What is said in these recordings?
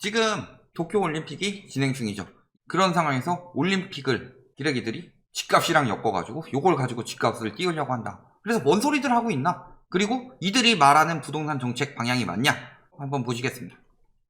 지금 도쿄올림픽이 진행 중이죠. 그런 상황에서 올림픽을 기레기들이 집값이랑 엮어가지고 요걸 가지고 집값을 띄우려고 한다. 그래서 뭔 소리들 하고 있나? 그리고 이들이 말하는 부동산 정책 방향이 맞냐? 한번 보시겠습니다.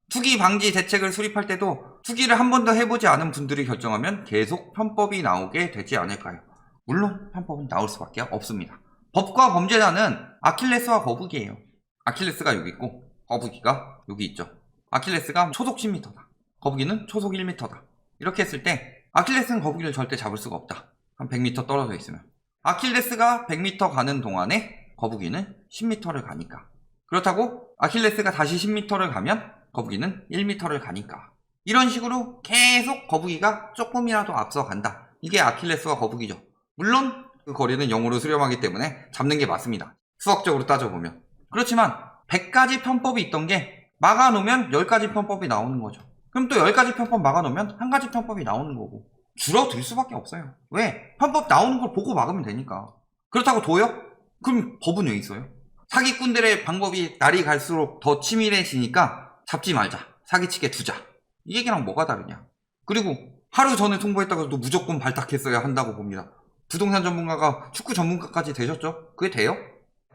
투기 방지 대책을 수립할 때도 투기를 한 번도 해보지 않은 분들이 결정하면 계속 편법이 나오게 되지 않을까요? 물론 편법은 나올 수밖에 없습니다. 법과 범죄자는 아킬레스와 거북이에요. 아킬레스가 여기 있고 거북이가 여기 있죠. 아킬레스가 초속 10m다. 거북이는 초속 1m다. 이렇게 했을 때 아킬레스는 거북이를 절대 잡을 수가 없다. 한 100m 떨어져 있으면. 아킬레스가 100m 가는 동안에 거북이는 10m를 가니까. 그렇다고 아킬레스가 다시 10m를 가면 거북이는 1m를 가니까. 이런 식으로 계속 거북이가 조금이라도 앞서간다. 이게 아킬레스와 거북이죠. 물론 그 거리는 0으로 수렴하기 때문에 잡는 게 맞습니다. 수학적으로 따져보면. 그렇지만 100가지 편법이 있던 게 막아놓으면 10가지 편법이 나오는 거죠. 그럼 또 10가지 편법 막아놓으면 1가지 편법이 나오는 거고 줄어들 수밖에 없어요. 왜? 편법 나오는 걸 보고 막으면 되니까. 그렇다고 둬요? 그럼 법은 왜 있어요? 사기꾼들의 방법이 날이 갈수록 더 치밀해지니까 잡지 말자. 사기치게 두자. 이 얘기랑 뭐가 다르냐. 그리고 하루 전에 통보했다고 해도 무조건 발탁했어야 한다고 봅니다. 부동산 전문가가 축구 전문가까지 되셨죠? 그게 돼요?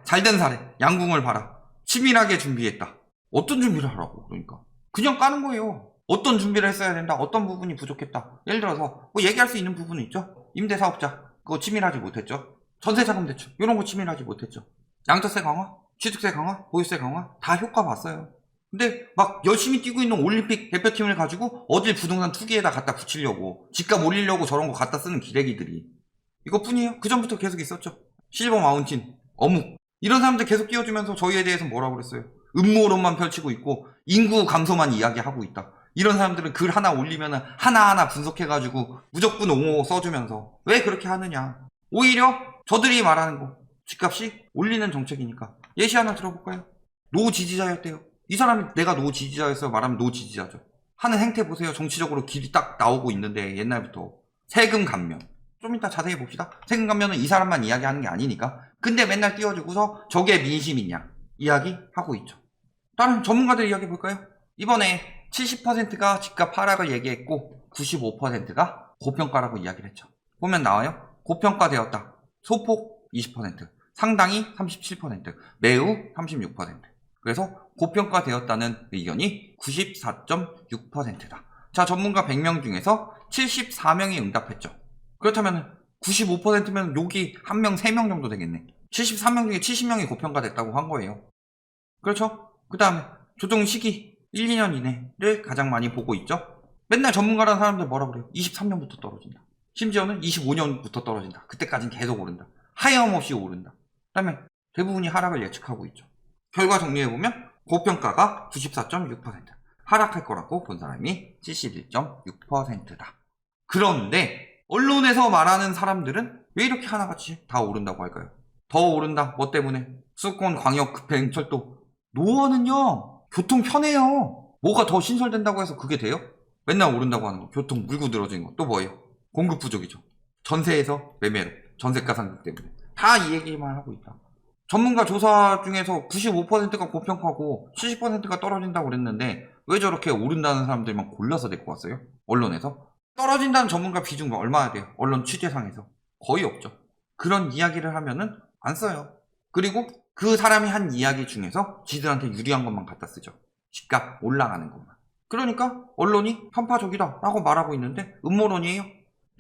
잘된 사례, 양궁을 봐라. 치밀하게 준비했다. 어떤 준비를 하라고 그러니까. 그냥 까는 거예요. 어떤 준비를 했어야 된다. 어떤 부분이 부족했다. 예를 들어서 뭐 얘기할 수 있는 부분은 있죠. 임대사업자 그거 치밀하지 못했죠. 전세자금 대출 이런 거 치밀하지 못했죠. 양도세 강화, 취득세 강화, 보유세 강화 다 효과 봤어요. 근데 막 열심히 뛰고 있는 올림픽 대표팀을 가지고 어딜 부동산 투기에다 갖다 붙이려고 집값 올리려고 저런 거 갖다 쓰는 기레기들이 이것뿐이에요. 그 전부터 계속 있었죠. 실버 마운틴, 어묵 이런 사람들 계속 띄워주면서 저희에 대해서 뭐라고 그랬어요. 음모론만 펼치고 있고 인구 감소만 이야기하고 있다. 이런 사람들은 글 하나 올리면 하나하나 분석해가지고 무조건 옹호 써주면서 왜 그렇게 하느냐. 오히려 저들이 말하는 거 집값이 올리는 정책이니까. 예시 하나 들어볼까요? 노 지지자였대요. 이 사람이 내가 노 지지자였어요 말하면 노 지지자죠. 하는 행태 보세요. 정치적으로 길이 딱 나오고 있는데 옛날부터 세금 감면 좀 이따 자세히 봅시다. 세금 감면은 이 사람만 이야기하는 게 아니니까. 근데 맨날 띄워주고서 저게 민심이냐 이야기하고 있죠. 다른 전문가들 이야기 볼까요? 이번에 70%가 집값 하락을 얘기했고 95%가 고평가라고 이야기를 했죠. 보면 나와요. 고평가되었다. 소폭 20%, 상당히 37%, 매우 36%. 그래서 고평가되었다는 의견이 94.6%다. 자, 전문가 100명 중에서 74명이 응답했죠. 그렇다면 95%면 여기 한 명, 3명 정도 되겠네. 73명 중에 70명이 고평가됐다고 한 거예요. 그렇죠? 그 다음에 조정 시기 1, 2년 이내를 가장 많이 보고 있죠. 맨날 전문가라는 사람들 뭐라 그래요? 23년부터 떨어진다. 심지어는 25년부터 떨어진다. 그때까지는 계속 오른다. 하염없이 오른다. 그 다음에 대부분이 하락을 예측하고 있죠. 결과 정리해보면 고평가가 94.6%, 하락할 거라고 본 사람이 71.6%다. 그런데 언론에서 말하는 사람들은 왜 이렇게 하나같이 다 오른다고 할까요? 더 오른다. 뭐 때문에? 수도권 광역 급행철도 노원은요 교통 편해요. 뭐가 더 신설된다고 해서 그게 돼요? 맨날 오른다고 하는 거. 교통 물고 늘어지는 거. 또 뭐예요? 공급 부족이죠. 전세에서 매매로. 전세가 상승 때문에. 다 이 얘기만 하고 있다. 전문가 조사 중에서 95%가 고평가고 70%가 떨어진다고 그랬는데 왜 저렇게 오른다는 사람들만 골라서 데리고 왔어요? 언론에서? 떨어진다는 전문가 비중 얼마나 돼요? 언론 취재상에서. 거의 없죠. 그런 이야기를 하면은 안 써요. 그리고 그 사람이 한 이야기 중에서 지들한테 유리한 것만 갖다 쓰죠. 집값 올라가는 것만. 그러니까 언론이 편파적이다 라고 말하고 있는데 음모론이에요.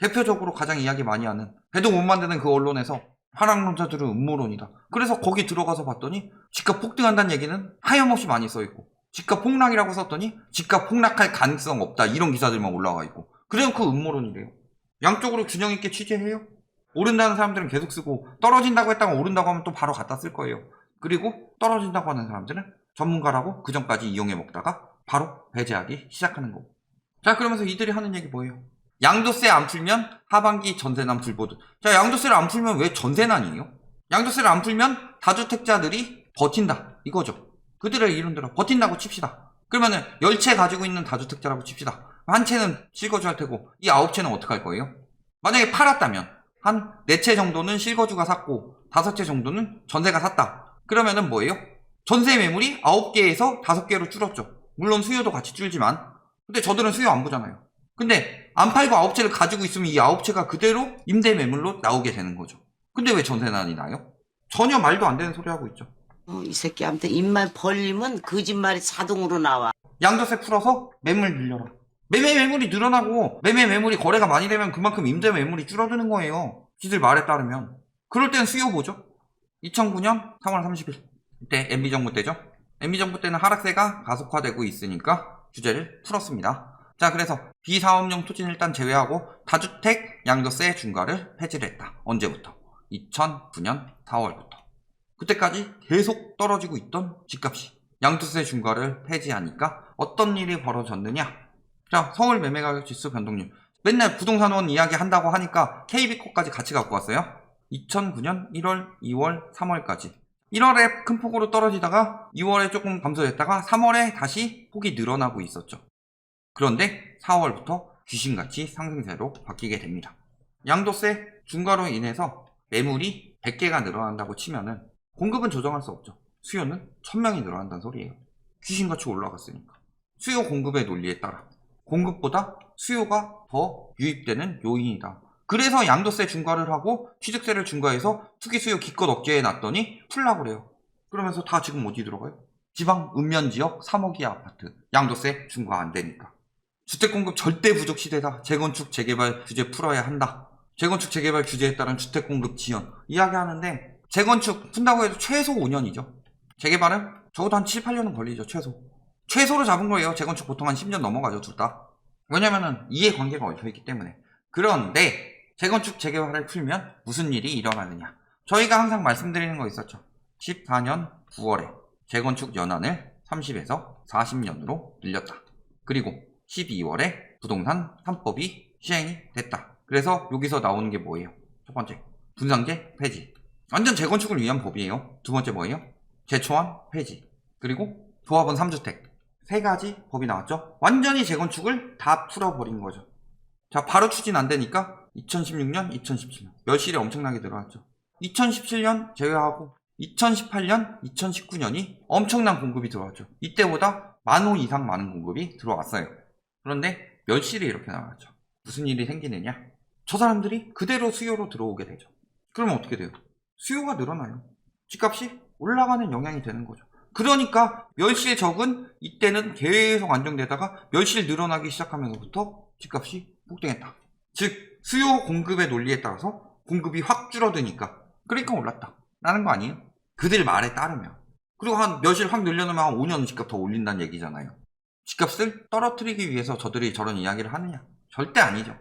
대표적으로 가장 이야기 많이 하는 배도 못 만드는 그 언론에서 하락론자들은 음모론이다. 그래서 거기 들어가서 봤더니 집값 폭등한다는 얘기는 하염없이 많이 써있고 집값 폭락이라고 썼더니 집값 폭락할 가능성 없다 이런 기사들만 올라와 있고 그래서 그 음모론이래요. 양쪽으로 균형 있게 취재해요. 오른다는 사람들은 계속 쓰고 떨어진다고 했다가 오른다고 하면 또 바로 갖다 쓸 거예요. 그리고 떨어진다고 하는 사람들은 전문가라고 그 전까지 이용해 먹다가 바로 배제하기 시작하는 거고. 자, 그러면서 이들이 하는 얘기 뭐예요? 양도세 안 풀면 하반기 전세난 불보듯. 자, 양도세를 안 풀면 왜 전세난이에요? 양도세를 안 풀면 다주택자들이 버틴다 이거죠. 그들의 이론대로 버틴다고 칩시다. 그러면은 10채 가지고 있는 다주택자라고 칩시다. 한 채는 실거주 할 테고 이 9채는 어떻게 할 거예요? 만약에 팔았다면 한 4채 정도는 실거주가 샀고 5채 정도는 전세가 샀다. 그러면은 뭐예요? 전세 매물이 9개에서 5개로 줄었죠. 물론 수요도 같이 줄지만 근데 저들은 수요 안 보잖아요. 근데 안 팔고 9채를 가지고 있으면 이 9채가 그대로 임대 매물로 나오게 되는 거죠. 근데 왜 전세난이 나요? 전혀 말도 안 되는 소리 하고 있죠. 이 새끼한테 입만 벌리면 거짓말이 자동으로 나와. 양도세 풀어서 매물 늘려라. 매매 매물이 늘어나고 매매 매물이 거래가 많이 되면 그만큼 임대 매물이 줄어드는 거예요. 지들 말에 따르면. 그럴 땐 수요 보죠. 2009년 3월 30일 이때 MB정부 때죠. MB정부 때는 하락세가 가속화되고 있으니까 규제를 풀었습니다. 자, 그래서 비사업용 토지는 일단 제외하고 다주택 양도세 중과를 폐지를 했다. 언제부터? 2009년 4월부터. 그때까지 계속 떨어지고 있던 집값이 양도세 중과를 폐지하니까 어떤 일이 벌어졌느냐? 자, 서울 매매가격 지수 변동률. 맨날 부동산원 이야기 한다고 하니까 KB코까지 같이 갖고 왔어요. 2009년 1월, 2월, 3월까지. 1월에 큰 폭으로 떨어지다가 2월에 조금 감소했다가 3월에 다시 폭이 늘어나고 있었죠. 그런데 4월부터 귀신같이 상승세로 바뀌게 됩니다. 양도세 중과로 인해서 매물이 100개가 늘어난다고 치면은 공급은 조정할 수 없죠. 수요는 1000명이 늘어난다는 소리예요. 귀신같이 올라갔으니까. 수요 공급의 논리에 따라 공급보다 수요가 더 유입되는 요인이다. 그래서 양도세 중과를 하고 취득세를 중과해서 투기 수요 기껏 억제해 놨더니 풀라고 그래요. 그러면서 다 지금 어디 들어가요? 지방 읍면지역 3억 이하 아파트 양도세 중과 안 되니까. 주택공급 절대 부족 시대다. 재건축 재개발 규제 풀어야 한다. 재건축 재개발 규제에 따른 주택공급 지연 이야기하는데 재건축 푼다고 해도 최소 5년이죠. 재개발은 적어도 한 7, 8년은 걸리죠. 최소로 잡은 거예요. 재건축 보통 한 10년 넘어가죠. 둘 다. 왜냐면은 이해관계가 얽혀있기 때문에. 그런데 재건축 재개발을 풀면 무슨 일이 일어나느냐. 저희가 항상 말씀드리는 거 있었죠. 14년 9월에 재건축 연한을 30에서 40년으로 늘렸다. 그리고 12월에 부동산 3법이 시행이 됐다. 그래서 여기서 나오는 게 뭐예요? 첫 번째, 분상제 폐지. 완전 재건축을 위한 법이에요. 두 번째 뭐예요? 제초안 폐지. 그리고 조합원 3주택. 세 가지 법이 나왔죠. 완전히 재건축을 다 풀어버린 거죠. 자, 바로 추진 안 되니까 2016년, 2017년 멸실이 엄청나게 늘어났죠. 2017년 제외하고 2018년, 2019년이 엄청난 공급이 들어왔죠. 이때보다 10,000호 이상 많은 공급이 들어왔어요. 그런데 멸실이 이렇게 나왔죠. 무슨 일이 생기느냐? 저 사람들이 그대로 수요로 들어오게 되죠. 그러면 어떻게 돼요? 수요가 늘어나요. 집값이 올라가는 영향이 되는 거죠. 그러니까 멸실적은 이때는 계속 안정되다가 멸실 늘어나기 시작하면서부터 집값이 폭등했다. 즉 수요 공급의 논리에 따라서 공급이 확 줄어드니까 그러니까 올랐다 라는 거 아니에요? 그들 말에 따르면. 그리고 한 멸실 확 늘려놓으면 한 5년 집값 더 올린다는 얘기잖아요. 집값을 떨어뜨리기 위해서 저들이 저런 이야기를 하느냐? 절대 아니죠.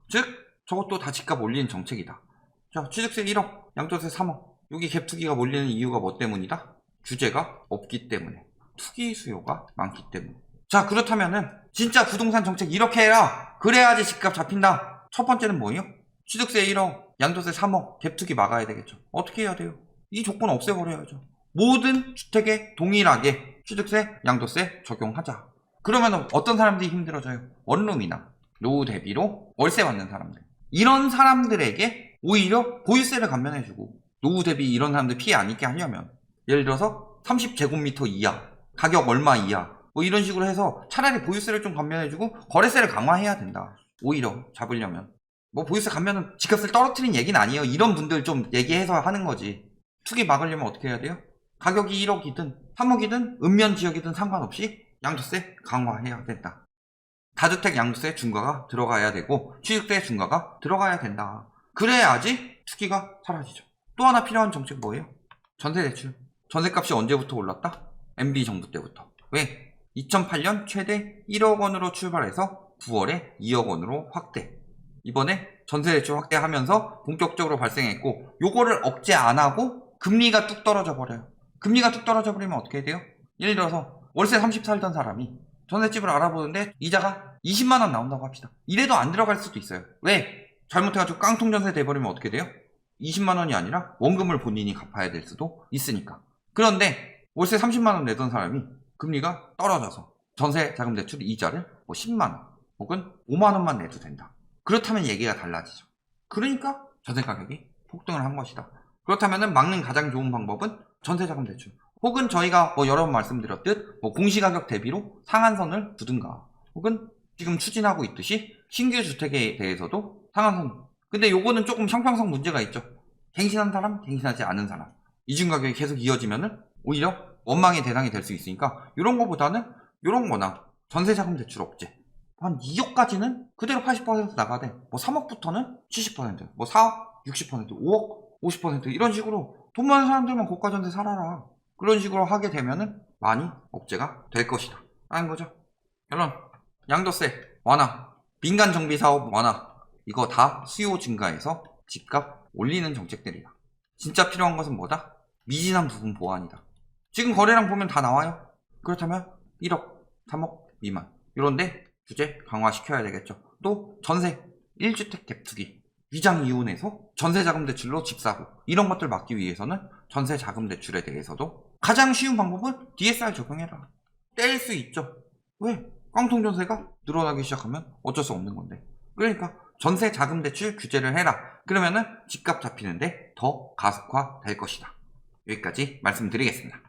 즉 저것도 다 집값 올리는 정책이다. 자, 취득세 1억, 양도세 3억. 여기 갭투기가 몰리는 이유가 뭐 때문이다? 규제가 없기 때문에. 투기 수요가 많기 때문에. 자, 그렇다면은 진짜 부동산 정책 이렇게 해라. 그래야지 집값 잡힌다. 첫 번째는 뭐예요? 취득세 1억, 양도세 3억, 갭투기 막아야 되겠죠. 어떻게 해야 돼요? 이 조건 없애버려야죠. 모든 주택에 동일하게 취득세, 양도세 적용하자. 그러면 어떤 사람들이 힘들어져요? 원룸이나 노후 대비로 월세 받는 사람들. 이런 사람들에게 오히려 보유세를 감면해주고 노후 대비 이런 사람들 피해 안 입게 하려면 예를 들어서 30제곱미터 이하, 가격 얼마 이하 뭐 이런 식으로 해서 차라리 보유세를 좀 감면해주고 거래세를 강화해야 된다. 오히려 잡으려면. 뭐 보유세 감면은 집값을 떨어뜨린 얘기는 아니에요. 이런 분들 좀 얘기해서 하는 거지. 투기 막으려면 어떻게 해야 돼요? 가격이 1억이든 3억이든 읍면지역이든 상관없이 양도세 강화해야 된다. 다주택 양도세 중과가 들어가야 되고 취득세 중과가 들어가야 된다. 그래야지 투기가 사라지죠. 또 하나 필요한 정책 뭐예요? 전세대출. 전세값이 언제부터 올랐다? MB정부 때부터. 왜? 2008년 최대 1억 원으로 출발해서 9월에 2억 원으로 확대. 이번에 전세대출 확대하면서 본격적으로 발생했고 요거를 억제 안 하고 금리가 뚝 떨어져 버려요. 금리가 뚝 떨어져 버리면 어떻게 돼요? 예를 들어서 월세 30 살던 사람이 전셋집을 알아보는데 이자가 20만 원 나온다고 합시다. 이래도 안 들어갈 수도 있어요. 왜? 잘못해가지고 깡통 전세 돼버리면 어떻게 돼요? 20만 원이 아니라 원금을 본인이 갚아야 될 수도 있으니까. 그런데 월세 30만 원 내던 사람이 금리가 떨어져서 전세 자금 대출 이자를 뭐 10만 원 혹은 5만 원만 내도 된다. 그렇다면 얘기가 달라지죠. 그러니까 전세 가격이 폭등을 한 것이다. 그렇다면 막는 가장 좋은 방법은 전세 자금 대출. 혹은 저희가 뭐 여러 번 말씀드렸듯 뭐 공시가격 대비로 상한선을 두든가 혹은 지금 추진하고 있듯이 신규 주택에 대해서도 상한선. 근데 요거는 조금 형평성 문제가 있죠. 갱신한 사람, 갱신하지 않은 사람. 이중 가격이 계속 이어지면은 오히려 원망의 대상이 될 수 있으니까 이런 거보다는 이런 거나 전세자금 대출 억제. 한 2억까지는 그대로 80% 나가야 돼. 뭐 3억부터는 70%, 뭐 4억 60%, 5억 50% 이런 식으로 돈 많은 사람들만 고가 전세 살아라. 그런 식으로 하게 되면은 많이 억제가 될 것이다. 라는 거죠. 결론. 양도세 완화, 민간 정비 사업 완화. 이거 다 수요 증가해서 집값 올리는 정책들이다. 진짜 필요한 것은 뭐다? 미진한 부분 보완이다. 지금 거래량 보면 다 나와요. 그렇다면 1억, 3억 미만 이런데 규제 강화시켜야 되겠죠. 또 전세 1주택 갭 투기 위장 이혼해서 전세자금 대출로 집 사고 이런 것들 막기 위해서는 전세자금 대출에 대해서도 가장 쉬운 방법은 DSR 적용해라. 뗄 수 있죠. 왜? 깡통 전세가 늘어나기 시작하면 어쩔 수 없는 건데. 그러니까 전세자금 대출 규제를 해라. 그러면은 집값 잡히는데 더 가속화 될 것이다. 여기까지 말씀드리겠습니다.